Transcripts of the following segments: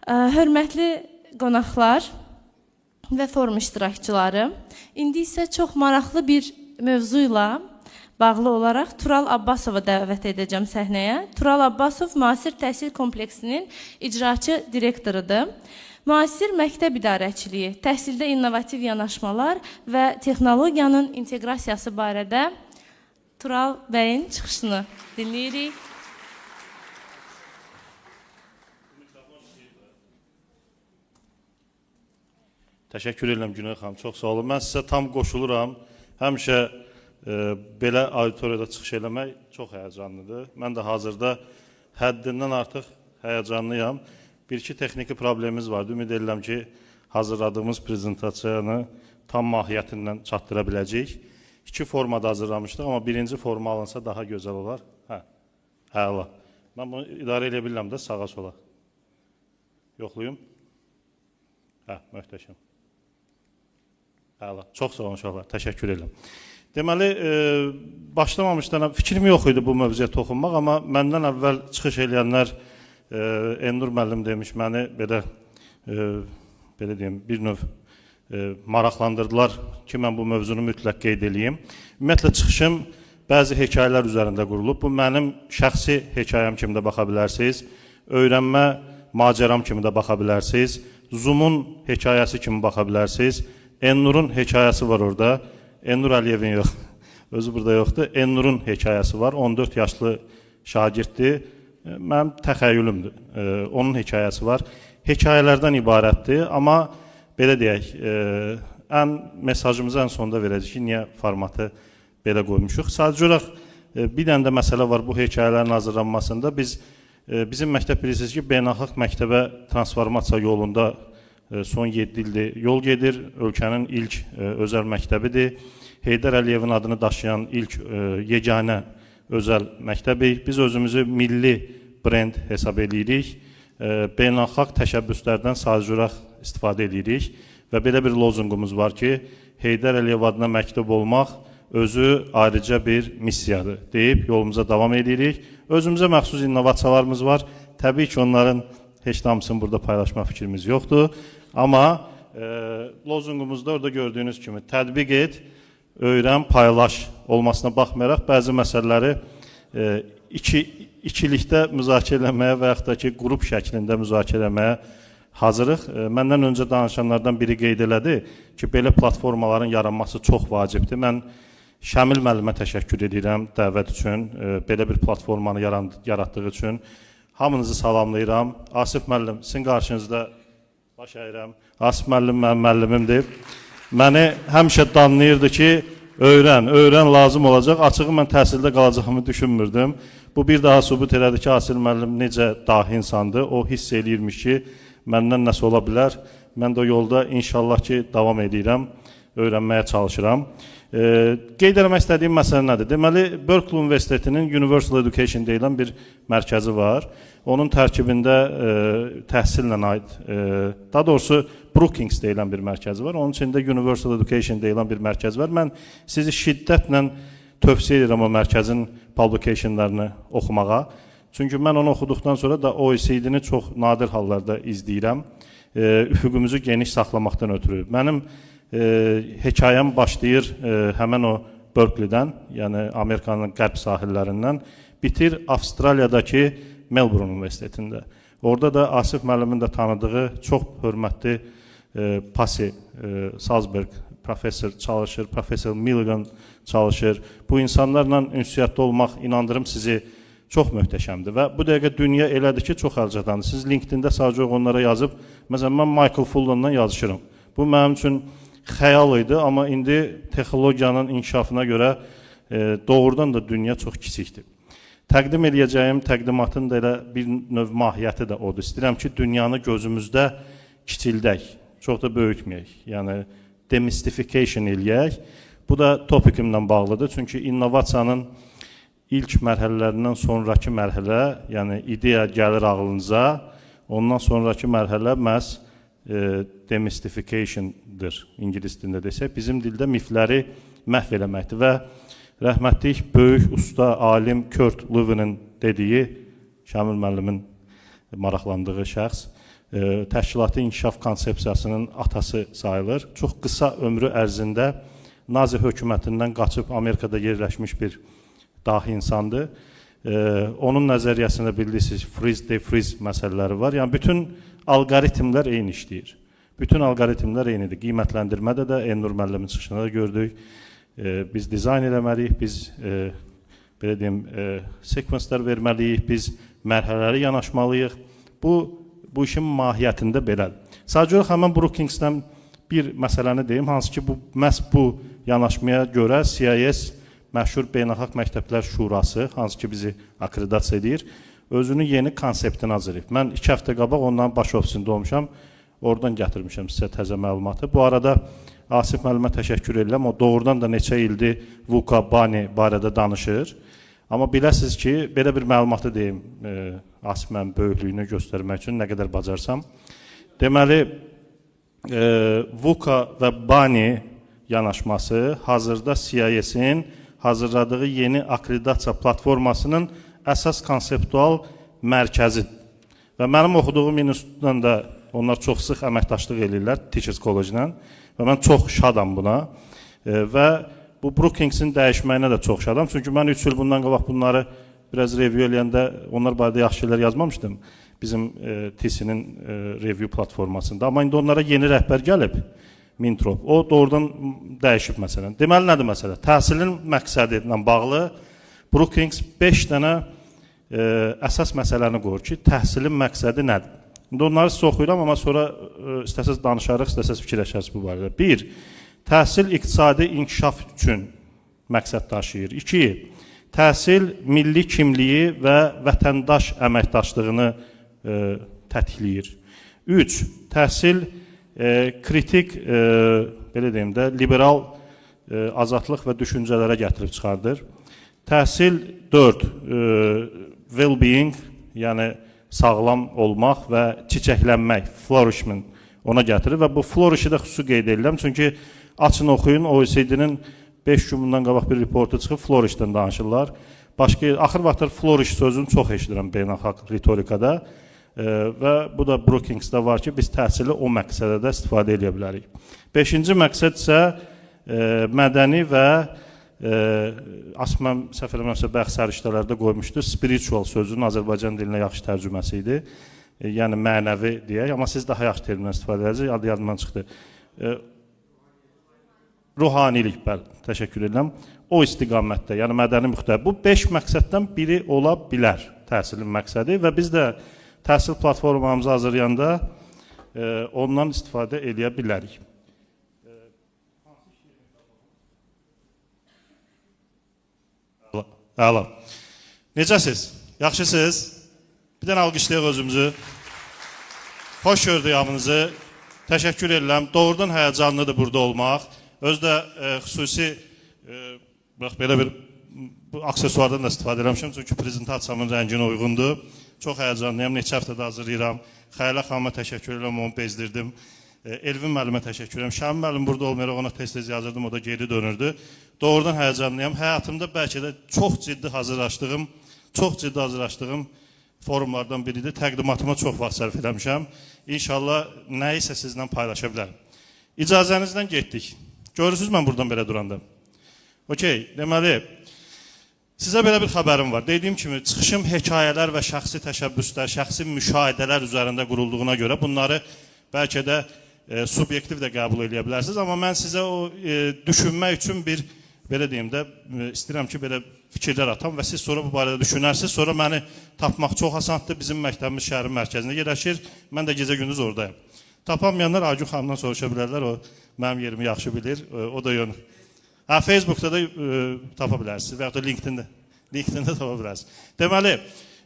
Hörmətli qonaqlar və forum iştirakçıları, indi isə çox maraqlı bir mövzu ilə bağlı olaraq Tural Abbasovu dəvət edəcəm səhnəyə. Tural Abbasov müasir təhsil kompleksinin icraçı direktorudur. Müasir məktəb idarəçiliyi, təhsildə innovativ yanaşmalar və texnologiyanın inteqrasiyası barədə Tural bəyin çıxışını dinləyirik. Təşəkkür edirəm Günay xanım, çox sağ olun. Mən sizə tam qoşuluram. Həmişə belə auditoriyada çıxış eləmək çox həyəcanlıdır. Mən də hazırda həddindən artıq həyəcanlıyam. Bir-iki texniki problemimiz vardı. Ümid edirəm ki, hazırladığımız prezentasiyanı tam mahiyyətindən çatdıra biləcəyik. İki formada hazırlamışdıq, amma birinci forma alınsa daha gözəl olar. Əla. Mən bunu idarə edə bilirəm də sağa sola. Yoxluyum. Möhtəşəm. Əla. Çox sağ olun uşaqlar. Təşəkkür edirəm. Deməli, başlamamışdan fikrim yox idi bu mövzuya toxunmaq, amma məndən əvvəl çıxış eləyənlər Elnur müəllim demiş, məni belə deyim, bir növ maraqlandırdılar ki, mən bu mövzunu mütləq qeyd edeyim. Ümumiyyətlə, çıxışım bəzi hekayələr üzərində qurulub. Bu, mənim şəxsi hekayəm kimi də baxa bilərsiniz, öyrənmə macəram kimi də baxa bilərsiniz, Zoom'un hekayəsi kimi baxa bilərsiniz, Elnur'un hekayəsi var orada, Elnur Əliyevin yox, özü burada yoxdur, Elnur'un hekayəsi var, 14 yaşlı şagirddir, mənim təxəyyülümdür, onun hekayəsi var. Hekayələrdən ibarətdir, amma belə deyək, mesajımızı ən sonunda verəcək ki, niyə formatı belə qoymuşuq. Sadəcə olaraq bir dənə də məsələ var bu hekayələrin hazırlanmasında. Bizim məktəb bilirsiniz ki, beynəlxalq məktəbə transformasiya yolunda son 7 ildir yol gedir. Ölkənin ilk özəl məktəbidir. Heydər Əliyevin adını daşıyan ilk yeganə özəl məktəbik. Biz özümüzü milli brend hesab edirik. Beynəlxalq təşəbbüslərdən sadəcə olaraq istifadə edirik. Və belə bir lozungumuz var ki, Heydər Əliyev adına məktəb olmaq özü ayrıca bir missiyadır deyib yolumuza davam edirik. Özümüzə məxsus innovasiyalarımız var. Təbii ki, onların heç hamısını burada paylaşma fikrimiz yoxdur. Amma lozungumuzda orada gördüyünüz kimi tətbiq et, öyrən, paylaş olmasına baxmayaraq bəzi məsələləri ikilikdə müzakirə eləməyə və yaxud da ki, qrup şəklində müzakirə eləməyə hazırıq. Məndən öncə danışanlardan biri qeyd elədi ki, belə platformaların yaranması çox vacibdir. Mən Şəmil müəllimə təşəkkür edirəm dəvət üçün, belə bir platformanı yaratdığı üçün. Hamınızı salamlayıram. Asif müəllim, sizin qarşınızda baş əyirəm. Asif müəllim mənim müəllimimdir. Məni həmişə danlayırdı ki, öyrən lazım olacaq. Açığı mən təhsildə qalacağımı düşünmürdüm. Bu bir daha sübut elədi ki, Asif müəllim necə dahi insandır. O hiss eləyirmiş ki, məndən nəsə ola bilər. Mən də o yolda inşallah ki, davam edirəm, öyrənməyə çalışıram. Qeyd eləmək istədiyim məsələ nədir? Deməli, Berkeley Universitetinin Universal Education deyilən bir mərkəzi var. Onun tərkibində təhsillə aid, daha doğrusu Brookings deyilən bir mərkəzi var. Onun içində Universal Education deyilən bir mərkəz var. Mən sizi şiddətlə tövsiyə edirəm o mərkəzin publicationlarını oxumağa. Çünki mən onu oxuduqdan sonra da OECD-ni çox nadir hallarda izləyirəm. Üfüqümüzü geniş saxlamaqdan ötürü. Mənim hekayəm başlayır həmən o Berkeley'dən, yəni Amerikanın qərb sahillərindən, bitir Avstraliyadakı Melbourne Universitetində. Orada da Asif müəllimin də tanıdığı çox hörmətli Pasi Salzberg professor çalışır, Professor Milligan çalışır. Bu insanlarla ünsiyyətdə olmaq, inandırım sizi, çox möhtəşəmdir və bu dəqiqə dünya elədir ki, çox əlçatandır. Siz LinkedIn-də sadəcə onlara yazıb, məsələn, mən Michael Fullan'dan yazışırım. Bu mənim üçün xəyal idi, amma indi texnologiyanın inkişafına görə doğrudan da dünya çox kiçikdir. Təqdim edəcəyim təqdimatın da elə bir növ mahiyyəti də odur. İstəyirəm ki, dünyanı gözümüzdə kiçildək, çox da böyütməyək, yəni demystification eləyək. Bu da topikimlə bağlıdır, çünki innovasiyanın ilk mərhələlərindən sonraki mərhələ, yəni ideya gəlir ağlınıza, ondan sonraki mərhələ məhz demystification'dır, ingilis dilində desək. Bizim dildə mifləri məhv eləməkdir və rəhmətlik böyük usta, alim Kurt Lewin'in dediyi, Şamil müəllimin maraqlandığı şəxs, təşkilatı inkişaf konsepsiyasının atası sayılır. Çox qısa ömrü ərzində Nazi hökumətindən qaçıb Amerikada yerləşmiş bir dahi insandır. Onun nəzəriyyəsində bilirsiniz, freeze, defreeze məsələləri var. Yəni, bütün alqoritmlər eyni işləyir. Bütün alqoritmlər eynidir. Qiymətləndirmədə də Elnur müəllimin çıxışında da gördük. Biz dizayn eləməliyik, biz belə deyim, sekvenslər verməliyik, biz mərhələli yanaşmalıyıq. Bu işin mahiyyətində belədir. Sadəcə olaraq həmən Brookingsdən bir məsələni deyim, hansı ki, məhz bu yanaşmaya görə CIS, məşhur Beynəlxalq Məktəblər Şurası, hansı ki, bizi akreditasiya edir, özünün yeni konseptini hazırlayıb. Mən 2 həftə qabaq onların baş ofisində olmuşam, oradan gətirmişəm sizə təzə məlumatı. Bu arada Asif müəllimə təşəkkür edirəm, o doğrudan da neçə ildir VUCA, BANI barədə danışır. Amma biləsiniz ki, belə bir məlumatı deyim, Asif müəllimin böyüklüyünü göstərmək üçün nə qədər bacarsam. Deməli, VUCA və BANI yanaşması hazırda CIS-in hazırladığı yeni akreditasiya platformasının əsas konseptual mərkəzidir. Və mənim oxuduğum institutdan da onlar çox sıx əməkdaşlıq edirlər Teachers College-la və mən çox şadam buna və bu Brookingsin dəyişməyinə də çox şadam. Çünki mən 3 il bundan qabaq bunları biraz review eləyəndə onlar barədə yaxşı şeylər yazmamışdım bizim TC-nin review platformasında. Amma indi onlara yeni rəhbər gəlib, Mintrop. O doğrudan dəyişib məsələn. Deməli, nədir məsələ? Təhsilin məqsədi ilə bağlı Brookings 5 dənə əsas məsələni qoyur ki, təhsilin məqsədi nədir? İndi onları sizə oxuyuram, amma sonra istəsəz danışarıq, istəsəz fikirləşərsiniz bu barədə. 1. Təhsil iqtisadi inkişaf üçün məqsəd daşıyır. 2. Təhsil milli kimliyi və vətəndaş əməkdaşlığını tətikləyir. 3. Təhsil kritik, belə deyim də, liberal azadlıq və düşüncələrə gətirib çıxardır. Təhsil 4. Well-being, yəni sağlam olmaq və çiçəklənmək, flourishment ona gətirir və bu flourish-i də xüsusi qeyd edirəm. Çünki açın oxuyun, OECD-nin 5 gün bundan qabaq bir reportu çıxıb flourish-dən danışırlar. Axır vaxtlar flourish sözünü çox eşidirəm beynəlxalq ritorikada. Və bu da Brookingsdə var ki, biz təhsili o məqsədə də istifadə edə bilərik. 5-ci məqsəd isə mədəni və Asməm səhv eləmirəmsə bəxş səriştələrdə qoymuşdur. Spiritual sözünün Azərbaycan dilinə yaxşı tərcüməsi idi. Yəni mənəvi deyək, amma siz daha yaxşı terminlə istifadə edəcək, adı yadımdan çıxdı. Ruhanilik, bəli, təşəkkür edirəm. O istiqamətdə, yəni mədəni müxtəlif. Bu 5 məqsəddən biri ola bilər təhsilin məqsədi və biz də təhsil platformamızı hazırlayanda ondan istifadə edə bilərik. Əla. Necəsiz? Yaxşısınız? Bir dənə alqışlayaq özümüzü. Xoş gördük hamınızı. Təşəkkür edirəm. Doğrudan həyəcanlıdır burada olmaq. Özdə xüsusi belə bir aksesuardan da istifadə eləmişəm. Çünki prezentasiyamın rənginə uyğundur. Çox həyəcanlıyam, neçə həftədə hazırlayıram. Xəyalə xanıma təşəkkür edirəm, onu bezdirdim. Elvin müəllimə təşəkkür edirəm. Şəmin müəllim burada olmayaraq ona tez-tez yazırdım, o da geri dönürdü. Doğrudan həyəcanlıyam. Həyatımda bəlkə də çox ciddi hazırlaşdığım forumlardan biridir. Təqdimatıma çox vaxt sərf eləmişəm. İnşallah nə isə sizlə paylaşa bilərəm. İcazənizdən getdik. Görürsünüz mən buradan belə duranda. Okey, deməli, sizə belə bir xəbərim var. Dediyim kimi, çıxışım hekayələr və şəxsi təşəbbüslər, şəxsi müşahidələr üzərində qurulduğuna görə bunları bəlkə də subyektiv də qəbul edə bilərsiniz. Amma mən sizə o düşünmək üçün bir, belə deyim də, istəyirəm ki, belə fikirlər atam və siz sonra bu barədə düşünərsiniz. Sonra məni tapmaq çox asandır. Bizim məktəbimiz şəhərin mərkəzində yerləşir. Mən də gecə-gündüz oradayım. Tapamayanlar Aygün xanımdan soruşa bilərlər. O mənim yerimi yaxşı bilir. O da yönü. Facebookda da tapa bilərsiniz və ya da LinkedIn-də tapa bilərsiniz. Deməli,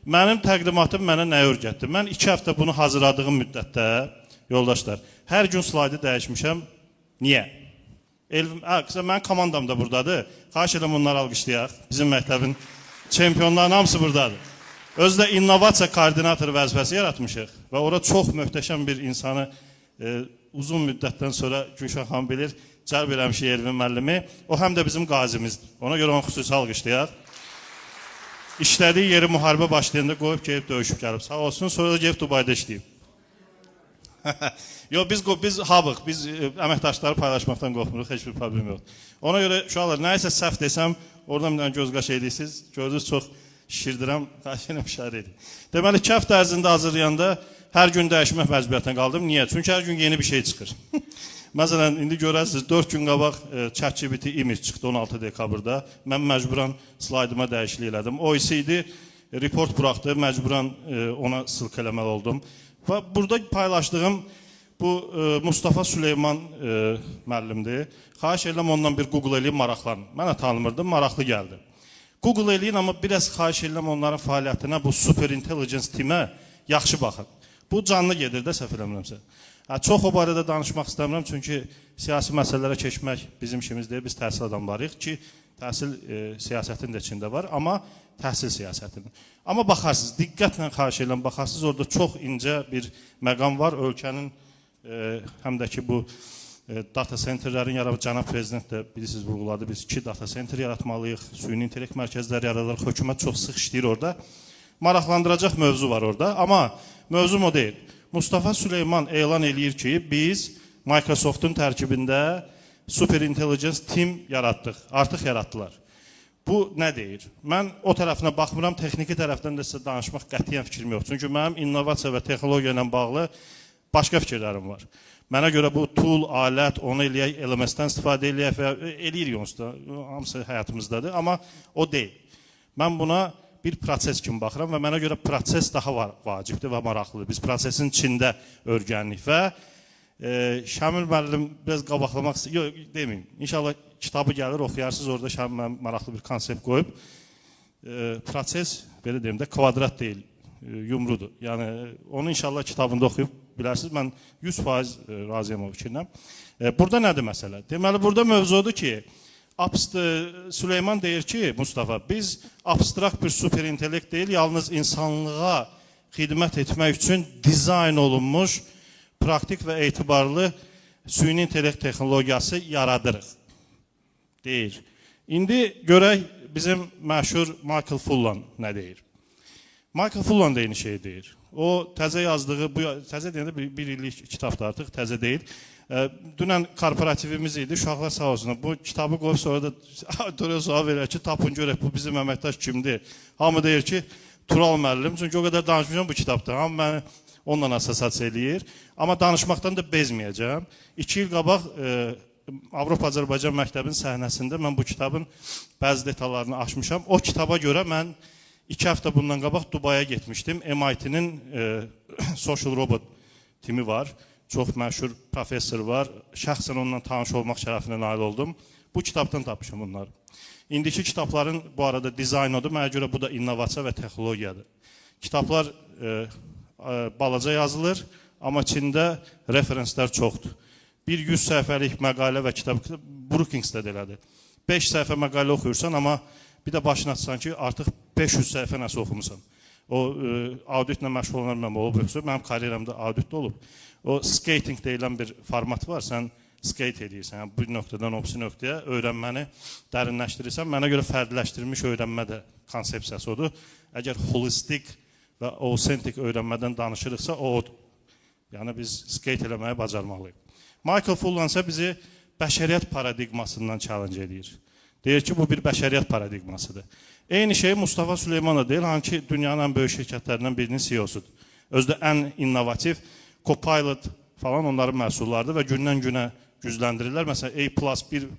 mənim təqdimatım mənə nə öyrətdi? Mən 2 həftə bunu hazırladığım müddətdə, yoldaşlar, hər gün slaydı dəyişmişəm. Niyə? Mənim komandam da buradadır. Xahiş edirəm onları alqışlayaq. Bizim məktəbin çempionlarının hamısı buradadır. Özü də innovasiya koordinatoru vəzifəsi yaratmışıq və ora çox möhtəşəm bir insanı uzun müddətdən sonra Gülşən xanım bilir, cəlb eləmişik Elvin müəllimi. O həm də bizim qazimizdir. Ona görə onu xüsusi alqışlayaq. İşlədiyi yeri müharibə başlayanda qoyub gelib döyüşüb gəlib. Sağ olsun, sonra da gelib Dubayda işləyib. Yox, biz habıq, biz əməkdaşları paylaşmaqdan qorxmuruq, heç bir problem yox. Ona görə uşaqlar, nəyəsə səhv desəm, oradan bir dənə göz qaş edirsiniz. Gördünüz, çox şişirdirəm, xahiş edirəm, şəhər edin. Deməli, 2 həftə ərzində hazırlayanda hər gün dəyişmək məcburiyyətinə qaldım. Niyə? Çünki hər gün yeni bir şey çıxır. Məsələn, indi görərsiniz, 4 gün qabaq ChatGPT image çıxdı 16 dekabrda. Mən məcburan slaydıma dəyişiklik elədim. O isə idi, report buraxdı, məcburan ona sılq eləməli oldum. Və burada paylaşdığım bu Mustafa Süleyman müəllimdir. Xahiş edirəm ondan bir Google eləyib maraqlanın. Mən də tanımırdım, maraqlı gəldi. Google eləyin, amma biraz xahiş edirəm onların fəaliyyətinə, bu super intelligence timə yaxşı baxın. Bu canlı gedir də, səhv eləmirəmsə. Çox o barədə danışmaq istəmirəm, çünki siyasi məsələlərə keçmək bizim işimiz deyil, biz təhsil adamlarıyıq ki, təhsil siyasətin də içində var, amma təhsil siyasətinin. Amma baxarsınız, diqqətlə xahiş edirəm, baxarsınız, orada çox incə bir məqam var, ölkənin həm də ki, bu data centerlərin yaradılır, cənab prezident də bilirsiniz, vurğuladı, biz 2 data center yaratmalıyıq, süni intellekt mərkəzləri yaradılır, hökumət çox sıx işləyir orada. Maraqlandıracaq mövzu var orada, amma mövzum o deyil. Mustafa Süleyman elan eləyir ki, biz Microsoft'un tərkibində Super Intelligence Team yaratdıq, artıq yaratdılar. Bu nə deyir? Mən o tərəfinə baxmıram, texniki tərəfdən də sizə danışmaq qətiyyən fikrim yox. Çünki mənim innovasiya və texnologiya ilə bağlı başqa fikirlərim var. Mənə görə bu tool, alət, onu eləyək, LMS-dən istifadə eləyək və eləyirik onsuz da, hamısı həyatımızdadır, amma o deyil. Mən buna bir proses kimi baxıram və mənə görə proses daha vacibdir və maraqlıdır. Biz prosesin içində örgənlik və Şamil müəllim biraz qabaqlamaq istəyir, yox, deməyim. İnşallah kitabı gəlir, oxuyarsınız, orada Şamil müəllim maraqlı bir konsept qoyub. Proses, belə deyim də, kvadrat deyil, yumrudur. Yəni, onu inşallah kitabında oxuyub bilərsiniz. Mən 100% razıyam o fikirlə. Burada nədir məsələ? Deməli, burada mövzudur ki, Süleyman deyir ki, Mustafa, biz abstrakt bir super intellekt deyil, yalnız insanlığa xidmət etmək üçün dizayn olunmuş, praktik və etibarlı süni intellekt texnologiyası yaradırıq, deyir. İndi görək bizim məşhur Michael Fullan nə deyir? Michael Fullan da eyni şey deyir. O təzə yazdığı, təzə deyəndə bir illik kitabda artıq, təzə deyil. Dünən korporativimiz idi, uşaqlar sağ olsun. Bu kitabı qoyub sonra da auditoriya sual verir ki, tapın görək bu bizim əməkdaş kimdir? Hamı deyir ki, Tural müəllim, çünki o qədər danışmışam bu kitabda. Hamı məni onunla assosiasiya eləyir. Amma danışmaqdan da bezməyəcəm. 2 il qabaq Avropa-Azərbaycan məktəbinin səhnəsində mən bu kitabın bəzi detallarını açmışam. O kitaba görə mən 2 həftə bundan qabaq Dubaya getmişdim. MIT-nin Social Robot timi var. Çox məşhur professor var. Şəxsən onunla tanış olmaq şərəfinə nail oldum. Bu kitabdan tapmışam bunları. İndiki kitabların bu arada dizaynodur. Mənə görə bu da innovasiya və texnologiyadır. Kitablar balaca yazılır, amma içində referenslər çoxdur. Bir 100 səhifəlik məqalə və kitab, Brookings-də də elədir. 5 səhifə məqalə oxuyursan, amma bir də başını açsan ki, artıq 500 səhifə nəsə oxumusan. O auditlə məşğul olan mən olub, mənim karyeramda auditdə olub. O skating deyilən bir format var, sən skate edirsən, yəni bir nöqtədən o birisi nöqtəyə öyrənməni dərinləşdirirsən. Mənə görə fərdiləşdirilmiş öyrənmə də konsepsiyası odur. Əgər holistik və authentic öyrənmədən danışırıqsa, o odur. Yəni biz skate eləməyi bacarmalıyıq. Michael Fullan isə bizi bəşəriyyət paradigmasından challenge edir. Deyir ki, bu bir bəşəriyyət paradigmasıdır. Eyni şey Mustafa Süleyman'a deyil, hangi dünyanın ən böyük şirkətlərindən birinin CEO-sudur. Özdə ən innovativ Copilot falan onların məhsullarıdır və gündən günə gücləndirirlər. Məsələn, A+1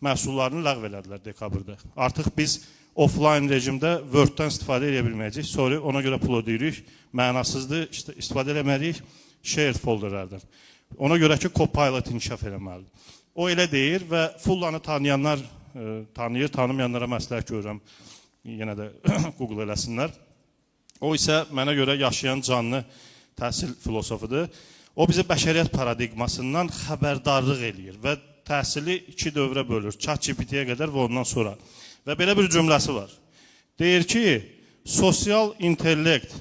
məhsullarını ləğv elədilər dekabrda. Artıq biz offline rejimdə Word-dən istifadə edə bilməyəcəyik. Sonra ona görə pul ödəyirik. Mənasızdır, istifadə eləməliyik shared folderlərdən. Ona görə ki, Copilot inkişaf eləməlidir. O elə deyir və Fullanı tanıyanlar tanıyır, tanımayanlara məsləhət görürəm. Yenə də Google eləsinlər. O isə mənə görə yaşayan canlı təhsil filosofudur. O bizi bəşəriyyət paradigmasından xəbərdarlıq eləyir və təhsili 2 dövrə bölür. ChatGPT-yə qədər və ondan sonra. Və belə bir cümləsi var. Deyir ki, sosial intellekt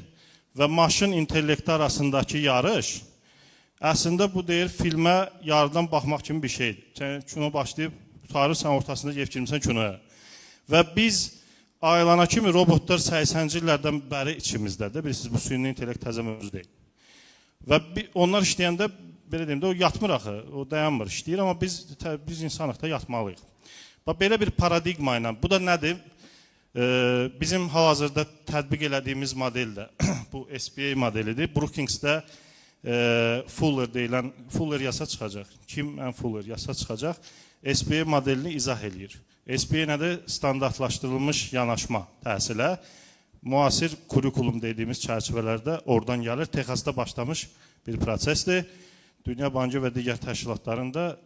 və maşın intellekti arasındakı yarış əslində bu deyir filmə yarıdan baxmaq kimi bir şeydir. Sən kino başlayıb tutarırsan ortasında yefkirmirsən kinoya. Və biz ayılana kimi robotlar 80-ci illərdən bəri içimizdədir. Bilirsiniz, bu süni intellekt təzə mövzu deyil. Və onlar işləyəndə, belə deyim də, o yatmır axı, o dayanmır, işləyir, amma biz insanıq da yatmalıyıq. Belə bir paradigma ilə, bu da nədir? Bizim hal-hazırda tətbiq elədiyimiz model də bu SBA modelidir. Brookingsdə Fuller deyilən, Fuller yasa çıxacaq. Kim ən Fuller yasa çıxacaq? SBA modelini izah eləyir. SBA nədir? Standartlaşdırılmış yanaşma təhsilə. Müasir kurikulum dediyimiz çərçivələrdə oradan gəlir. Texasda başlamış bir prosesdir. Dünya Bankı və digər təşkilatlarında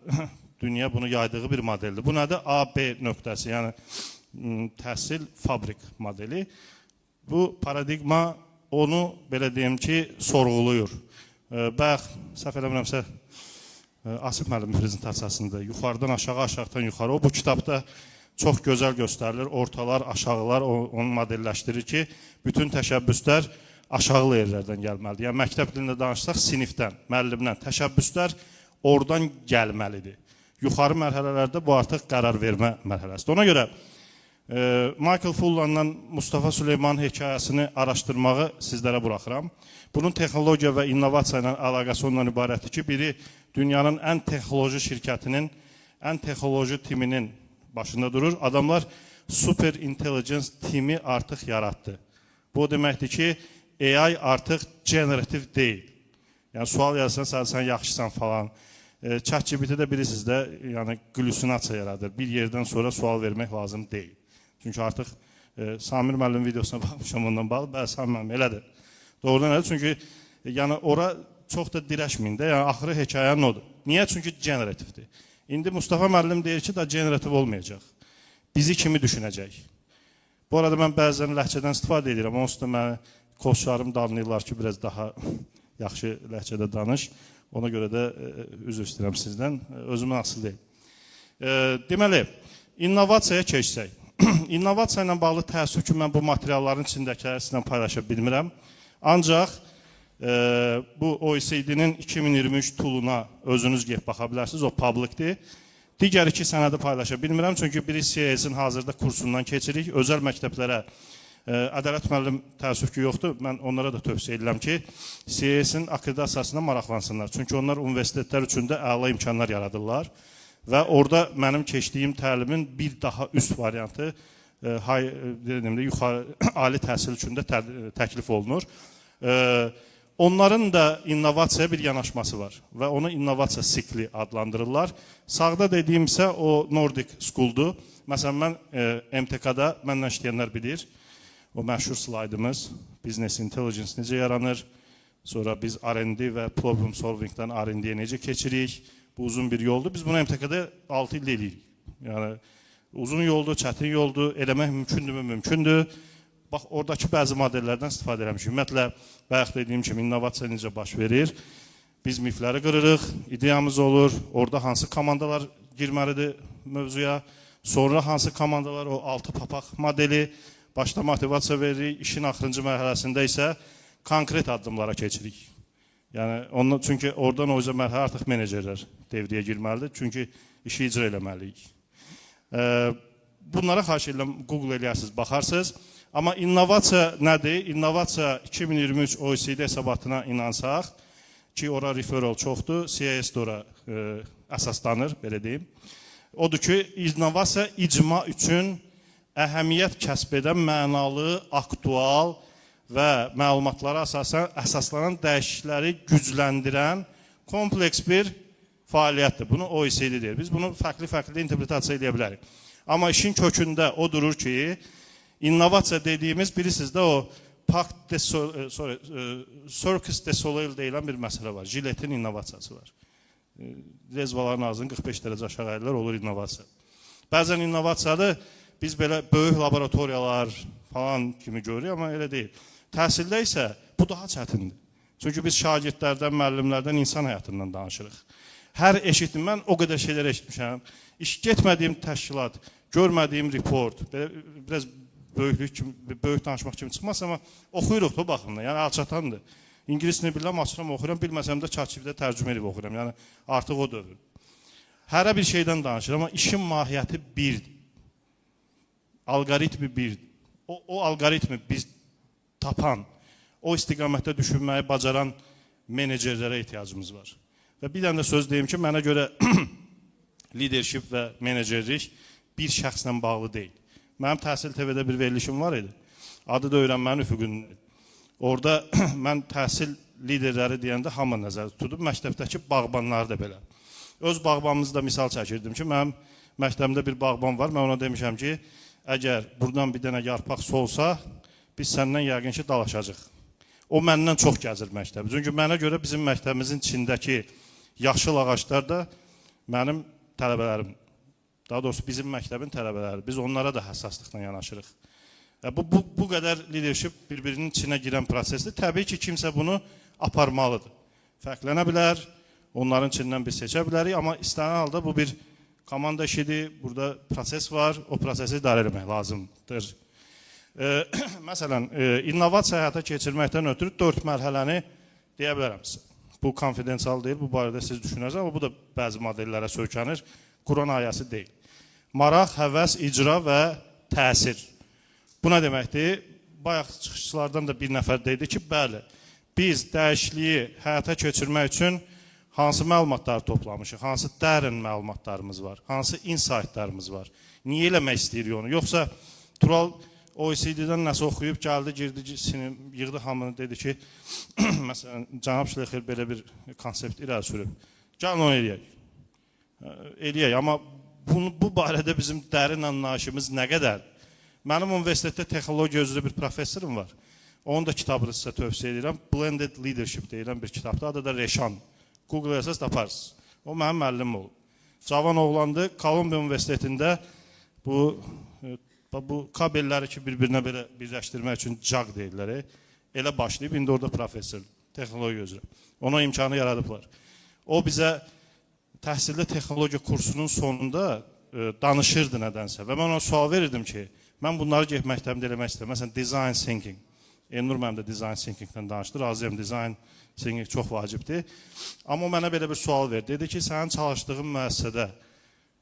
dünya bunu yaydığı bir modeldir. Bu nədir? AB nöqtəsi, yəni təhsil fabrik modeli. Bu paradigma onu, belə deyim ki, sorğuluyur. Bayaq, səhv eləmirəmsə, Asif müəllim prezentasiyasında yuxarıdan aşağı, aşağıdan yuxarı. O, bu kitabda çox gözəl göstərilir. Ortalar, aşağılar onu modelləşdirir ki, bütün təşəbbüslər aşağı yerlərdən gəlməlidir. Yəni, məktəb dilində danışsaq, sinifdən, müəllimdən, təşəbbüslər oradan gəlməlidir. Yuxarı mərhələlərdə bu artıq qərar vermə mərhələsidir. Ona görə Michael Fullanla Mustafa Süleymanın hekayəsini araşdırmağı sizlərə buraxıram. Bunun texnologiya və innovasiya ilə əlaqəsi ondan ibarətdir ki, biri dünyanın ən texnoloji şirkətinin, ən texnoloji timinin başında durur. Adamlar super intelligence timi artıq yaratdı. Bu deməkdir ki, AI artıq generativ deyil. Yəni, sual yazsan, sən yaxşısan falan. ChatGPT-də bilirsiniz də, yəni, glüsinasiya yaradır. Bir yerdən sonra sual vermək lazım deyil. Çünki artıq Samir müəllim videosuna baxmışam ondan bağlı. Bəli, Samir müəllim, elədir. Doğrudan elədir. Çünki yəni, ora çox da dirəşməyin də. Yəni, axırı hekayənin odur. Niyə? Çünki generativdir. İndi Mustafa müəllim deyir ki, da generativ olmayacaq. Bizi kimi düşünəcək. Bu arada mən bəzən ləhcədən istifadə edirəm. Onsuz da mən koçlarım danlayırlar ki, biraz daha yaxşı ləhcədə danış. Ona görə də üzr istəyirəm sizdən. Özümün asıl deyil. Deməli, innovasiyaya keçsək. İnnovasiya ilə bağlı təəssüf ki, mən bu materialların içindəkiləri sizlə paylaşa bilmirəm. Ancaq bu OECD-nin 2023 tooluna özünüz gəlib baxa bilərsiniz, o publicdir. Digər iki sənədi paylaşa bilmirəm, çünki biri CES-in hazırda kursundan keçirik. Özəl məktəblərə, Ədalət müəllim təəssüf ki, yoxdur. Mən onlara da tövsiyə edirəm ki, CES-in akreditasiyasına maraqlansınlar. Çünki onlar universitetlər üçün də əla imkanlar yaradırlar. Və orada mənim keçdiyim təlimin bir daha üst variantı yuxarı ali təhsil üçün də təklif olunur. Onların da innovasiyaya bir yanaşması var və onu innovasiya sikli adlandırırlar. Sağda dediyim isə o Nordic School-dur. Məsələn, mən MTK-da məndən işləyənlər bilir. O məşhur slaydımız, Business Intelligence necə yaranır, sonra biz R&D və Problem Solving-dən R&D-yə necə keçirik. Bu uzun bir yoldur. Biz bunu MTK-da 6 il eləyirik. Yəni, uzun yoldur, çətin yoldur, eləmək mümkündürmü? Mümkündür. Bax, oradakı bəzi modellərdən istifadə eləmişik. Ümumiyyətlə, bayaq dediyim kimi, innovasiya necə baş verir? Biz mifləri qırırıq, ideyamız olur, orada hansı komandalar girməlidir mövzuya, sonra hansı komandalar, o 6 papaq modeli, başda motivasiya veririk, işin axırıncı mərhələsində isə konkret addımlara keçirik. Yəni, çünki oradan o yüzden mərhələ artıq menecerlər devrəyə girməlidir, çünki işi icra eləməliyik. Bunlara xahiş edirəm, Google eləyərsiniz, baxarsınız. Amma innovasiya nədir? İnnovasiya 2023 OECD hesabatına inansaq ki, ora referral çoxdur, CIS də ora əsaslanır, belə deyim. Odur ki, innovasiya icma üçün əhəmiyyət kəsb edən mənalı, aktual və məlumatlara əsaslanan dəyişiklikləri gücləndirən kompleks bir fəaliyyətdir. Bunu OECD deyir. Biz bunu fərqli interpretasiya edə bilərik. Amma işin kökündə o durur ki, innovasiya dediyimiz, bilirsiniz də o Circus de Soleil deyilən bir məsələ var. Jiletin innovasiyası var. Rezvaların ağzını 45 dərəcə aşağı əyirlər, olur innovasiya. Bəzən innovasiyadır, biz belə böyük laboratoriyalar falan kimi görürük, amma elə deyil. Təhsildə isə bu daha çətindir. Çünki biz şagirdlərdən, müəllimlərdən, insan həyatından danışırıq. Hər eşitdim, mən o qədər şeylər eşitmişəm. İş getmədiyim təşkilat, görmədiyim report, biraz böyük danışmaq kimi çıxmaz, amma oxuyuruq da o baxımda, yəni alçatandır. İngilisini biləm, açıram, oxuyuram, bilməsəm də ChatGPT-də tərcümə edib oxuyuram, yəni artıq o dövr. Hərə bir şeydən danışır, amma işin mahiyyəti birdir. Alqoritmi birdir. O alqoritmi biz tapan, o istiqamətdə düşünməyi bacaran menecerlərə ehtiyacımız var. Və bir dənə də söz deyim ki, mənə görə lidership və menecerlik bir şəxslə bağlı deyil. Mənim Təhsil TV-də bir verilişim var idi. Adı da öyrənmənin üfüqünün. Orada mən təhsil liderləri deyəndə hamı nəzərdə tutub, məktəbdəki bağbanları da belə. Öz bağbanımızda misal çəkirdim ki, mənim məktəbimdə bir bağban var. Mən ona demişəm ki, əgər buradan bir dənə yarpaq solsa, biz səndən yəqin ki, dalaşacaq. O məndən çox gəzir məktəbi. Çünki mənə görə bizim məktəbimizin içindəki yaşıl ağaclar da mənim tələbələrim. Daha doğrusu bizim məktəbin tələbələri. Biz onlara da həssaslıqla yanaşırıq. Bu qədər lidership bir-birinin içinə girən prosesdir. Təbii ki, kimsə bunu aparmalıdır. Fərqlənə bilər, onların içindən biz seçə bilərik, amma istənilən halda bu bir komanda işidir, burada proses var, o prosesi idarə etmək lazımdır. Məsələn, innovasiya həyata keçirməkdən ötürü 4 mərhələni deyə bilərəm sizə. Bu konfidensial deyil, bu barədə siz düşünərsiniz, amma bu da bəzi modellərə söykənir, Quran ayəsi deyil. Maraq, həvəs, icra və təsir. Bu nə deməkdir? Bayaq çıxışçılardan da bir nəfər dedi ki, bəli, biz dəyişikliyi həyata keçirmək üçün hansı məlumatları toplamışıq, hansı dərin məlumatlarımız var, hansı insightlarımız var, niyə eləmək istəyirik onu? Yoxsa Tural OECD-dən nəsə oxuyub, gəldi, girdi, yığdı hamını, dedi ki, məsələn, Cənab Şlexer belə bir konsept irəli sürüb. Gəlin onu eləyək. Eləyək, amma bu barədə bizim dərin anlayışımız nə qədər? Mənim universitetdə texnologiya üzrə bir professorum var. Onun da kitabını sizə tövsiyə edirəm. Blended Leadership deyilən bir kitabdır. Adı da Reşan. Google yazsaz taparsınız. O mənim müəllimim oldu. Cavan oğlandı. Kolumbiya Universitetində bu kabelləri ki, bir-birinə belə birləşdirmək üçün JAG deyirlər. Elə başlayıb, indi orada professor, texnologiya üzrə. Ona imkanı yaradıblar. O bizə təhsildə texnologiya kursunun sonunda danışırdı nədənsə. Və mən ona sual verirdim ki, mən bunları gedib məktəbimdə eləmək istəyirəm. Məsələn, design thinking. Elnur mənim də design thinkingdən danışdı. Razıyam, design thinking çox vacibdir. Amma o mənə belə bir sual verdi. Dedi ki, sənin çalışdığın müəssisədə